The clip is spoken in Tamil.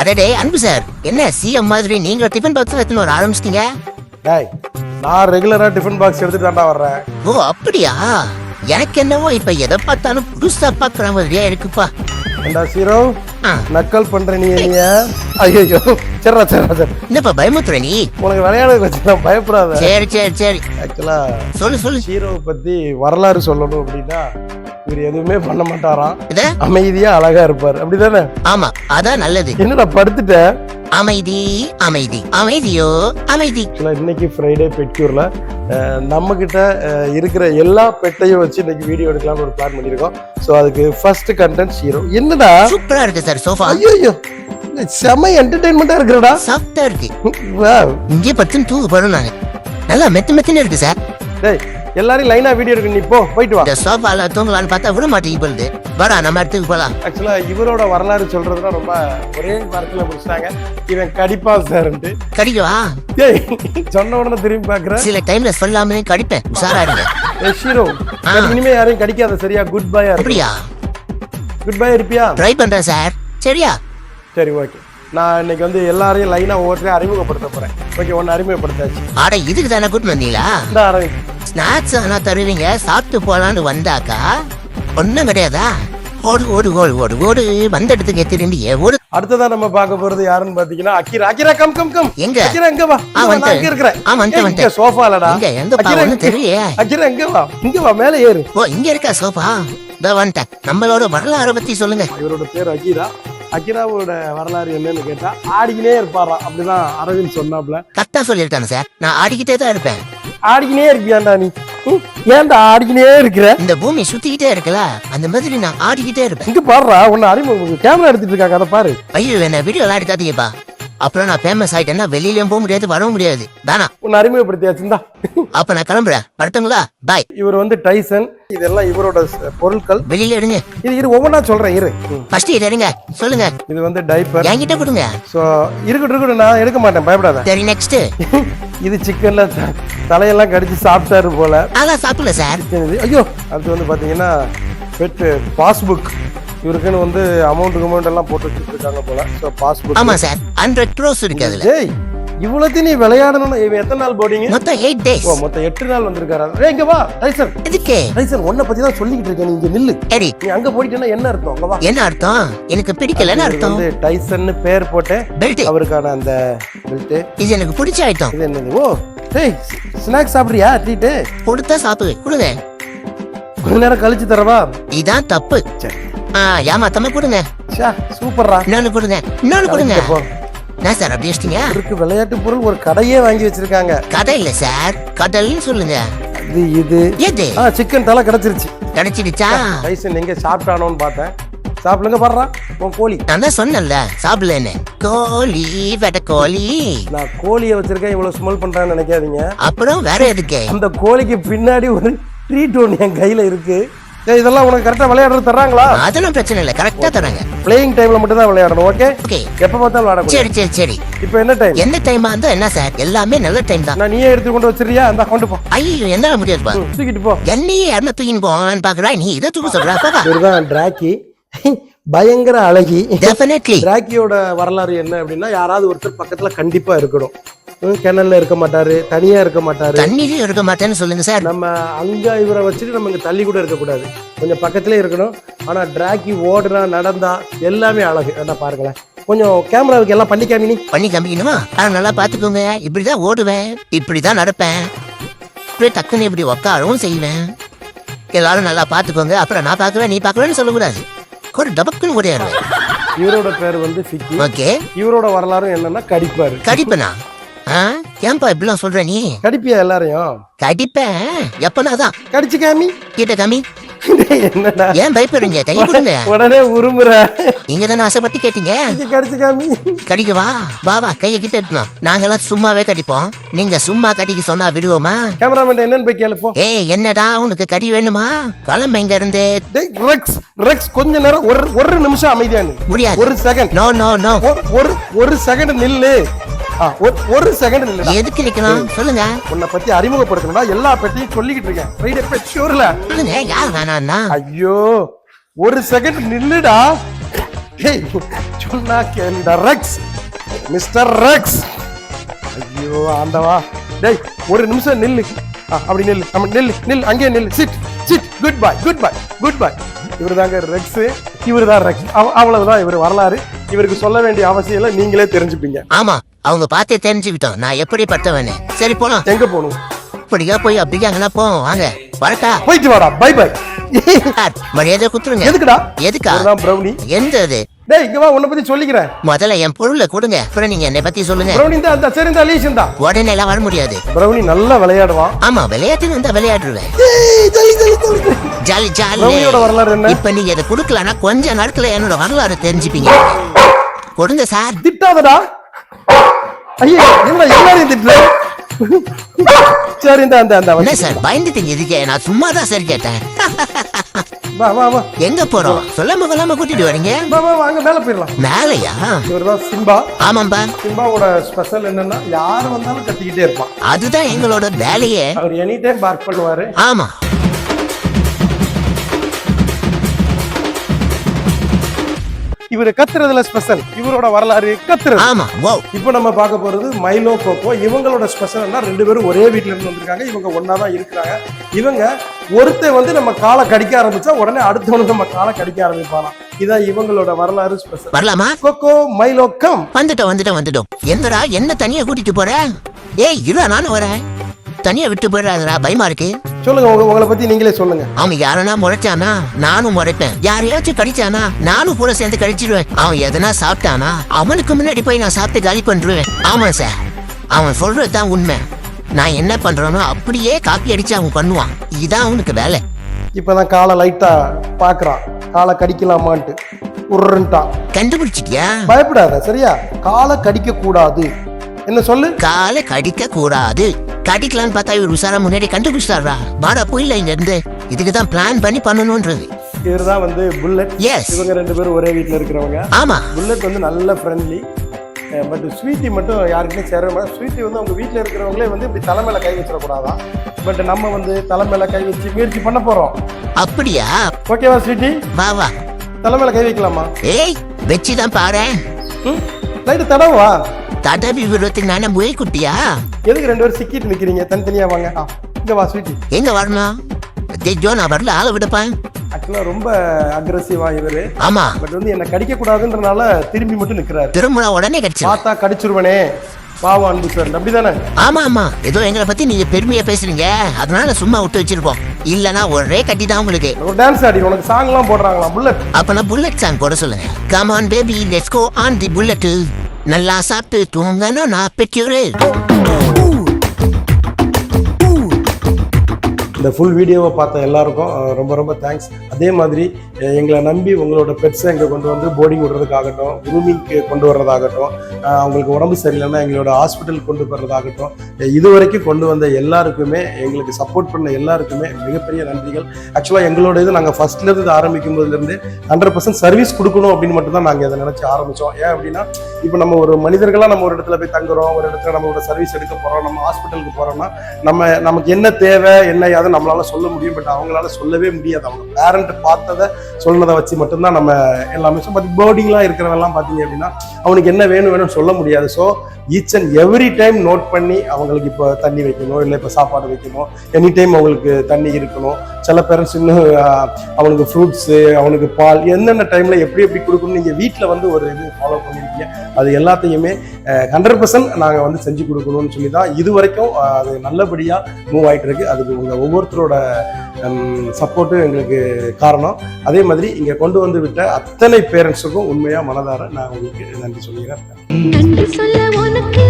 அடடே அன்பு சார், என்ன சிஎம் மாதிரி நீங்க டிஃபன் பாக்ஸ் எடுத்துன்னு வர ஆரம்பிச்சிட்டீங்க? டேய், நான் ரெகுலரா டிஃபன் பாக்ஸ் எடுத்துட்டு தாண்டா வர்றேன். ஓ அப்படியா? எனக்கு என்னவோ இப்ப எதை பார்த்தாலும் புதுசா பாக்குற மாதிரியா இருக்குப்பா. ஏண்டா சீரோ, ஆ. நக்கல் பண்ற நீ என்னைய? ஐயோ, சரிடா சரிடா சரி. என்னப்பா பயமுத்துற நீ? உனக்கு விளையாட வச்சு பயப்படாத. சரி சரி சரி, ஆக்சுவலா சொல்லு. ஹீரோவை பத்தி வரலாறு சொல்லணும் அப்படின்னா இவர் எதுவுமே பண்ண மாட்டாராம். இத? அமைதியா அழகா இருப்பாரு, அப்படிதானே? ஆமா, அதான் நல்லது. என்னடா படுத்துட்ட? அமைதி அமைதி அமைதியோ அமைதி. இன்னைக்கு ஃப்ரைடே பெட்யூர்ல நம்ம கிட்ட இருக்கிற எல்லா பெட்டையும் வச்சு இன்னைக்கு வீடியோ எடுக்கலாம்னு ஒரு பிளான் பண்ணிருக்கோம். சோ அதுக்கு ஃபர்ஸ்ட் கண்டென்ட் ஹீரோ. என்னடா சூப்பரா இருக்கு சார் சோஃபா. ஐயோ, செம என்டர்டெயின்மெண்டா இருக்குடா. சாஃப்டா இருக்கு. வாவ். இங்கே படுத்து தூங்க போறோம் நாங்க. நல்லா மெத்துன்னு இருக்கு சார். டேய், எல்லாரும் லைனா வீடியோ எடுக்க, நீ போயிட்டு வா. இந்த சோஃபால தூங்கலான்னு பார்த்தா விட மாட்டேங்க போகுது. வாடா நம்ம இடத்துக்கு போலாம். ஆக்சுவலா இவரோட வரலாறு சொல்றதுனா ரொம்ப ஒரே வாரத்துல முடிச்சிட்டாங்க. இவன் கடிப்பான் சார்ன்ட்டு. கடிக்கவா? டேய், சொன்ன உடனே திரும்பி பாக்குறேன். சில டைம்ல சொல்லாமலே கடிப்பேன். உஷாரா இருங்க. ஹீரோ, இனிமே யாரையும் கடிக்காத, சரியா? Good bye. அப்படியா? குட் பை இருப்பியா? ட்ரை பண்றேன் சார். சரியா? சரி, ஓகே. நான் இன்னைக்கு வந்து எல்லாரையும் லைனா ஒவ்வொருத்தரையும் அறிமுகப்படுத்த போறேன். ஓகே, ஒன்னு அறிமுகப்படுத்தாச்சு. ஆட இதுக்கு தானே கூட்டு வந்தீங்களா? இந்த அரவிந்த். ஸ்நாக்ஸ் ஆனா தருவீங்க, சாப்பிட்டு போலான்னு வந்தாக்கா ஒண்ணும் கிடையாதா? ஓடு ஓடு ஓடு ஓடு ஓடு வந்த இடத்துக்கு எத்திரண்டி ஓடு. அடுத்ததா நம்ம பார்க்க போறது யாருன்னு பாத்தீங்கன்னா Akira. Akira, come come come. எங்க? அகிரா எங்க வா? நான் இங்க இருக்கறேன். வந்து சோஃபாலடா. எங்க எங்க பாவன்னு தெரியலையே. அகிரா எங்க வா? இங்க வா, மேலே ஏறு. ஓ இங்க இருக்கா சோஃபா? இதோ வந்துட்டேன். நம்மளோட வரலாறு பத்தி சொல்லுங்க. இவரோட பேர் அகிரா. அகிராவோட வரலாறு என்னன்னு கேட்டா ஆடிக்கினே இருப்பாராம், அப்படிதான் அரவிந்த் சொன்னாப்ல. கரெக்டா சொல்லிருக்காங்க சார். நான் ஆடிக்கிட்டே தான் இருப்பேன். ஆடிக்கினே இருக்கியாண்டா நீ? ஏன்டா ஆடிக்கினே இருக்கிற? இந்த பூமி சுத்திக்கிட்டே இருக்கல, அந்த மாதிரி நான் ஆடிக்கிட்டே இருப்பேன். இங்க பாருடா, உன்னை அறிமுகம் கேமரா எடுத்துட்டு இருக்காங்க, அதை பாரு. ஐயோ, என்ன வீடியோ எல்லாம் எடுக்காதீங்கப்பா. அப்புறம் நான் ஃபேமஸ் ஆயிட்டேன்னா வெளியிலயும் போக முடியாது, வரவும் முடியாது தானா? உன்னை அறிமுகப்படுத்தியாச்சுந்தா. அப்ப நான் கிளம்புறேன். படுத்துங்களா? பாய். இவர் வந்து டைசன். இதெல்லாம் இவரோட பொருட்கள். வெளியில எடுங்க. இது ஒவ்வொன்னா சொல்றேன், இரு. ஃபர்ஸ்ட் இது எடுங்க. சொல்லுங்க. இது வந்து டைப்பர். என்கிட்ட கொடுங்க. சோ இருக்கட்டும், நான் எடுக்க மாட்டேன், பயப்படாத. சரி, நெக்ஸ்ட். இது சிக்கன்ல தலையெல்லாம் கடிச்சு சாப்பிட்டாரு போல. அதான் சாப்பிடல சார். ஐயோ, அது வந்து பாத்தீங்கன்னா பெட் பாஸ்புக். இவருக்குன்னு வந்து அமௌண்ட் எல்லாம் போட்டு வச்சுட்டு இருக்காங்க போல. So passbook. ஆமா சார், 100 crores இருக்கு அதுல. ஏய், இவ்வளவு நீ விளையாடணும். எத்தனை நாள் போடிங்க? மொத்தம் 8 days. ஓ, மொத்தம் 8 நாள் வந்திருக்காரு. ஏய், இங்க வா டைசன். எதுக்கு? டைசன், உன்னை பத்தி தான் சொல்லிக்கிட்டு இருக்கேன், நீ இங்க நில்லு. சரி, நீ அங்க போயிட்டேன்னா என்ன அர்த்தம்? அங்க வா. என்ன அர்த்தம்? எனக்கு பிடிக்கலன்னு அர்த்தம். வந்து டைசன் பேர் போட்டு பெல்ட். அவருக்கான அந்த பெல்ட். இது எனக்கு பிடிச்ச ஐட்டம். இது என்னது? ஓ, டேய், ஸ்நாக்ஸ் சாப்பிடுறியா? ட்ரீட் கொடுத்தா சாப்பிடு. கொடுங்க. கொஞ்ச நேரம் கழிச்சு தரவா? இதான் தப்பு. சரி. ஏமாத்தாம கொடுங்க. சூப்பர்ரா. இன்னொன்னு கொடுங்க. என்ன சார் அப்படி வச்சிட்டீங்க? இருக்கு விளையாட்டு பொருள் ஒரு கடையே வாங்கி வச்சிருக்காங்க. கடை இல்ல சார், கடல்னு சொல்லுங்க. இது எது? சிக்கன் தலை கிடைச்சிருச்சு. கிடைச்சிடுச்சா? டைசன் எங்க சாப்பிட்டானோன்னு பார்த்தேன். சாப்பிடுங்க, பாடுறா உன் கோழி. நான் தான் சொன்னேன்ல சாப்பிடலன்னு. கோழி வெட்ட கோழி. நான் கோழியை வச்சிருக்கேன், இவ்வளவு ஸ்மெல் பண்றான்னு நினைக்காதீங்க. அப்புறம் வேற எதுக்கு? அந்த கோழிக்கு பின்னாடி ஒரு ட்ரீட் ஒன்று என் கையில இருக்கு. இதெல்லாம் உனக்கு கரெக்டா விளையாடுறது தர்றாங்களா? அதெல்லாம் பிரச்சனை இல்ல, கரெக்டா தராங்க. பிளேயிங் டைம்ல மட்டும் தான் விளையாடணும். Okay okay. எப்ப பார்த்தாலும் விளையாடணும். சரி சரி சரி. இப்போ என்ன டைம்? என்ன டைமா இருந்தா என்ன சார்? எல்லாமே நல்ல டைம் தான். நான் நீயே எடுத்து கொண்டு வச்சிருக்கியா? அந்த கொண்டு போ. ஐயோ, என்னால முடியாதுப்பா. தூக்கிட்டு போ. என்னையே யாருன்னா தூக்கின்னு போவான்னு பாக்குறா, நீ இதை தூக்க சொல்றா? இதுதான் டிராக்கி. பயங்கர அழகி. டெஃபினெட்லி. டிராக்கியோட வரலாறு என்ன அப்படின்னா, யாராவது ஒருத்தர் பக்கத்துல கண்டிப்பா இருக்கணும். கிணல்ல இருக்க மாட்டாரு, தனியா இருக்க மாட்டாரு. தண்ணியிலும் இருக்க மாட்டேன்னு சொல்லுங்க சார். நம்ம அங்க இவரை வச்சுட்டு நம்ம இங்க தள்ளி கூட இருக்க கூடாது, கொஞ்சம் பக்கத்திலே இருக்கணும். ஆனா டிராக்கி ஓடுறா, நடந்தா எல்லாமே அழகு. என்ன பாருங்களேன், கொஞ்சம் கேமராவுக்கு எல்லாம் பண்ணி காமிக்கணுமா? நல்லா பாத்துக்கோங்க. இப்படிதான் ஓடுவேன், இப்படிதான் நடப்பேன், இப்படி டக்குன்னு இப்படி உக்காரவும் செய்வேன். எல்லாரும் நல்லா பாத்துக்கோங்க. அப்புறம் நான் பாக்குறேன் நீ பாக்குறேன்னு சொல்லக்கூடாது. ஒரு டபக்குன்னு ஓடியாருவேன். இவரோட பேர் வந்து ஃபிக்கி. ஓகே. இவரோட வரலாறு என்னன்னா கடிப்பாரு. கடிப்பனா? ஏன்பா இப்படிலாம் சொல்ற நீ? கடிப்பியா எல்லாரையும்? கடிப்பேன். எப்பனாதான். கடிச்சு காமி. கிட்ட காமி. என்னடா ஏன் பயப்படுறீங்க? கை கொடுங்க. உடனே உருமுற. நீங்க தானே ஆசைப்பட்டு கேட்டீங்க. கடிச்சு காமி. கடிக்கவா? வா கையை கிட்ட எடுத்துனோம். நாங்கெல்லாம் சும்மாவே கடிப்போம். நீங்க சும்மா கடிக்க சொன்னா விடுவோமா? கேமராமேன் என்னன்னு போய் கேளுப்போ. ஏய், என்னடா உனக்கு கடி வேணுமா? கிளம்ப இங்க இருந்து. ரெக்ஸ் கொஞ்ச நேரம் ஒரு நிமிஷம் அமைதியா முடியாது. ஒரு செகண்ட். No no no. ஒரு செகண்ட் நில்லு. ஒரு செகண்ட் நில்லு. எதுக்கு நிக்கணும் சொல்லுங்க. உன்னை பத்தி அறிமுகப்படுத்தணும்னா எல்லா பத்தியும் சொல்லிக்கிட்டு இருக்கேன். ஃப்ரைடே பெட் ஷோர்ல சொல்லுங்க யார் வேணாம்னா. ஐயோ, ஒரு செகண்ட் நில்லுடா. டேய் சொன்னா கேளுடா ரெக்ஸ், மிஸ்டர் ரெக்ஸ். ஐயோ ஆண்டவா. டேய் ஒரு நிமிஷம் நில்லு. அப்படி நில்லு, நம்ம நில்லு நில்லு, அங்கேயே நில்லு. Sit sit. Good bye good bye good bye. இவர் தாங்க ரெக்ஸ், இவர் தான் ரெக்ஸ். அவ்வளவுதான் இவர் வரலாறு. இவருக்கு சொல்ல வேண்டிய அவசியம் இல்லை, நீங்களே தெரிஞ்சுப்பீங்க. ஆமா, அவங்க பார்த்தே தெரிஞ்சுக்கிட்டோம் நான் எப்படி பட்டவனே. சரி போலாம். எங்க போகணும்? இப்படியா போய் அப்படியே அங்கே போவோம். வாங்க வரட்டா? போயிட்டு வாடா. Bye bye. மரியாதை குத்துருங்க. எதுக்குடா? எதுக்கா? ப்ரௌனி. எந்த அது? டேய் இங்க வா, உன்னை பத்தி சொல்லிக்கிறேன். முதல்ல என் பொருளை கொடுங்க, அப்புறம் நீங்க என்னை பத்தி சொல்லுங்க. ப்ரௌனி இந்த சரி இந்த லீஷன் தான். உடனே எல்லாம் வர முடியாது. ப்ரௌனி நல்லா விளையாடுவான். ஆமா, விளையாட்டுன்னு வந்தா விளையாடுவேன். Jolly jolly. ப்ரௌனியோட வரலாறு என்ன? இப்ப நீங்க இதை கொடுக்கலன்னா கொஞ்ச நேரத்துல என்னோட வரலாறு தெரிஞ்சுப்பீங்க. கொடுங்க சார். திட்டாதடா. ஐயா என்ன எல்லாரையும் திட்டுற? சரி இந்த அந்த அந்த என்ன சார் பயந்துட்டீங்க? இதுக்கே நான் சும்மா தான் சரி கேட்டேன். வா வா வா. எங்க போறோம்? சொல்லாம கொள்ளாம கூட்டிட்டு வரீங்க. வா வா வாங்க மேல போயிடலாம். மேலையா? இவர்தான் சிம்பா. ஆமாம்பா. சிம்பாவோட ஸ்பெஷல் என்னன்னா யாரு வந்தாலும் கத்திக்கிட்டே இருப்பான். அதுதான் எங்களோட வேலையே. அவர் எனி டைம் பார்க் பண்ணுவாரு. ஆமா. இவரு கத்துறதுல ஸ்பெஷல். இவரோட வரலாறு கத்துறது. ஆமா. வாவ். இப்போ நம்ம பார்க்க போறது மைலோ கோகோ. இவங்களோட ஸ்பெஷல்னா ரெண்டு பேரும் ஒரே வீட்ல இருந்து வந்திருக்காங்க. இவங்க ஒன்னா தான் இருக்கிறாங்க. இவங்க ஒருத்தர் வந்து நம்ம காலை கடிக்க ஆரம்பிச்சா உடனே அடுத்தவனுக்கு நம்ம காலை கடிக்க ஆரம்பிப்பாலாம். இதான் இவங்களோட வரலாறு ஸ்பெஷல். வரலாமா? Coco Milo come. வந்துட்டோம். என்னடா என்ன தனியா கூட்டிட்டு போற? ஏய் இல்ல நானும் வரேன். தனியா விட்டு போயிடாதடா, பயமா இருக்கு. சொல்லுங்க உங்களை பத்தி நீங்களே சொல்லுங்க. அவன் யாரனா முறைச்சானா நானும் முறைப்பேன். யாரையாச்சும் கடிச்சானா நானும் கூட சேர்ந்து கடிச்சிடுவேன். அவன் எதனா சாப்பிட்டானா அவனுக்கு முன்னாடி போய் நான் சாப்பிட்டு காலி பண்ணிடுவேன். ஆமா சார், அவன் சொல்றதுதான் உண்மை. நான் என்ன பண்றேனோ அப்படியே காப்பி அடிச்சு அவன் பண்ணுவான். இதுதான் அவனுக்கு வேலை. இப்பதான் காலை லைட்டா பாக்குறான், காலை கடிக்கலாமான்ட்டு உருன்ட்டான். கண்டுபிடிச்சிட்டியா? பயப்படாத சரியா? காலை கடிக்க கூடாது. என்ன சொல்லு? காலை கடிக்க கூடாது. கடிக்கலான்னு பார்த்தா இவர் உசாரா முன்னாடி கண்டுபிடிச்சாரா? வாடா போயில இங்க இருந்து. இதுக்குதான் பிளான் பண்ணி பண்ணணும்ன்றது. இவர்தான் வந்து புல்லட். எஸ். இவங்க ரெண்டு பேரும் ஒரே வீட்டுல இருக்கிறவங்க. ஆமா. புல்லட் வந்து நல்ல ஃப்ரெண்ட்லி. பட் ஸ்வீட்டி மட்டும் யாருக்குமே சேர மாட்டேன். ஸ்வீட்டி வந்து அவங்க வீட்டில் இருக்கிறவங்களே வந்து இப்படி தலைமையில கை வச்சிடக்கூடாதான். பட் நம்ம வந்து தலைமையில கை வச்சு முயற்சி பண்ண போறோம். அப்படியா? ஓகேவா ஸ்வீட்டி? வா வா. தலைமையில கை வைக்கலாமா? ஏய் வச்சுதான் பாரு. லைட்டு தடவா? தடவி விடுறதுக்கு நானே முயல் குட்டியா? எதுக்கு ரெண்டு பேரும் சிக்கிட்டு நிக்கிறீங்க? தனித்தனியா வாங்க. இங்க வா ஸ்வீட்டி. எங்க வரணும்? நான் வரல, ஆளை விடப்பேன். ஆக்சுவலா ரொம்ப அக்ரெசிவா இவரு. ஆமா. பட் வந்து என்ன கடிக்க கூடாதுன்றனால திரும்பி மட்டும் நிக்கிறாரு. திரும்ப உடனே கடிச்சு பார்த்தா கடிச்சிருவனே. பாவம் அன்பு சார் அப்படிதானே? ஆமா. ஏதோ எங்களை பத்தி நீங்க பெருமையா பேசுறீங்க, அதனால சும்மா விட்டு வச்சிருப்போம். இல்லனா ஒரே கட்டி தான் உங்களுக்கு. ஒரு டான்ஸ் ஆடி உனக்கு சாங் எல்லாம் போடுறாங்களா புல்லட்? அப்பனா புல்லட் சாங் போட சொல்லுங்க. Come on baby let's go on the bullet. நல்லா சாப்பிட்டு தூங்கணும் நான் பெற்றோரே. இந்த ஃபுல் வீடியோவை பார்த்த எல்லாருக்கும் ரொம்ப ரொம்ப தேங்க்ஸ். அதே மாதிரி எங்களை நம்பி உங்களோட பெட்ஸை எங்கே கொண்டு வந்து போர்டிங் விடுறதுக்காகட்டும், குரூமிங்க்கு கொண்டு வர்றதாகட்டும், அவங்களுக்கு உடம்பு சரியில்லைன்னா எங்களோட ஹாஸ்பிட்டல் கொண்டு போகிறதாகட்டும், இது வரைக்கும் கொண்டு வந்த எல்லாருக்குமே, எங்களுக்கு சப்போர்ட் பண்ண எல்லாருக்குமே மிகப்பெரிய நன்றிகள். ஆக்சுவலாக எங்களோட இது நாங்கள் ஃபர்ஸ்ட்லேருந்து ஆரம்பிக்கும் போதுலேருந்து 100% சர்வீஸ் கொடுக்கணும் அப்படின்னு மட்டும் தான் நாங்கள் இதை நினச்சி ஆரம்பித்தோம். ஏன் அப்படின்னா இப்போ நம்ம ஒரு மனிதர்களாக நம்ம ஒரு இடத்துல போய் தங்குறோம், ஒரு இடத்துல நம்மளோட சர்வீஸ் எடுக்க போகிறோம், நம்ம ஹாஸ்பிட்டலுக்கு போகிறோம்னா நமக்கு என்ன தேவை என்ன யாவது நம்மளால சொல்ல முடியும். பட் அவங்களால சொல்லவே முடியாது. அவங்க பேரண்ட் பார்த்ததை சொன்னதை வச்சு மட்டும்தான் நம்ம எல்லாமே. பட் போர்டிங்லாம் இருக்கிறவெல்லாம் பார்த்தீங்க அப்படின்னா அவனுக்கு என்ன வேணும்னு சொல்ல முடியாது. So each and every time note பண்ணி அவங்களுக்கு இப்போ தண்ணி வைக்கணும், இல்லை இப்போ சாப்பாடு வைக்கணும், எனி டைம் அவங்களுக்கு தண்ணி இருக்கணும். சில பேரண்ட்ஸ் இன்னும் அவனுக்கு ஃப்ரூட்ஸு, அவனுக்கு பால் என்னென்ன டைமில் எப்படி கொடுக்கணும் நீங்கள் வீட்டில் வந்து ஒரு இது ஃபாலோ பண்ணியிருக்கீங்க. அது எல்லாத்தையுமே 100% நாங்கள் வந்து செஞ்சு கொடுக்கணும்னு சொல்லி தான் இது வரைக்கும் அது நல்லபடியாக மூவ் ஆகிட்டு இருக்கு. அதுக்கு உங்கள் ஒவ்வொருத்தரோட சப்போர்ட்டும் எங்களுக்கு காரணம். அதே மாதிரி இங்கே கொண்டு வந்து விட்ட அத்தனை பேரண்ட்ஸுக்கும் உண்மையாக மனதார நான் உங்களுக்கு நன்றி சொல்லிக்கிறேன். நன்றி சொல்ல உனக்கு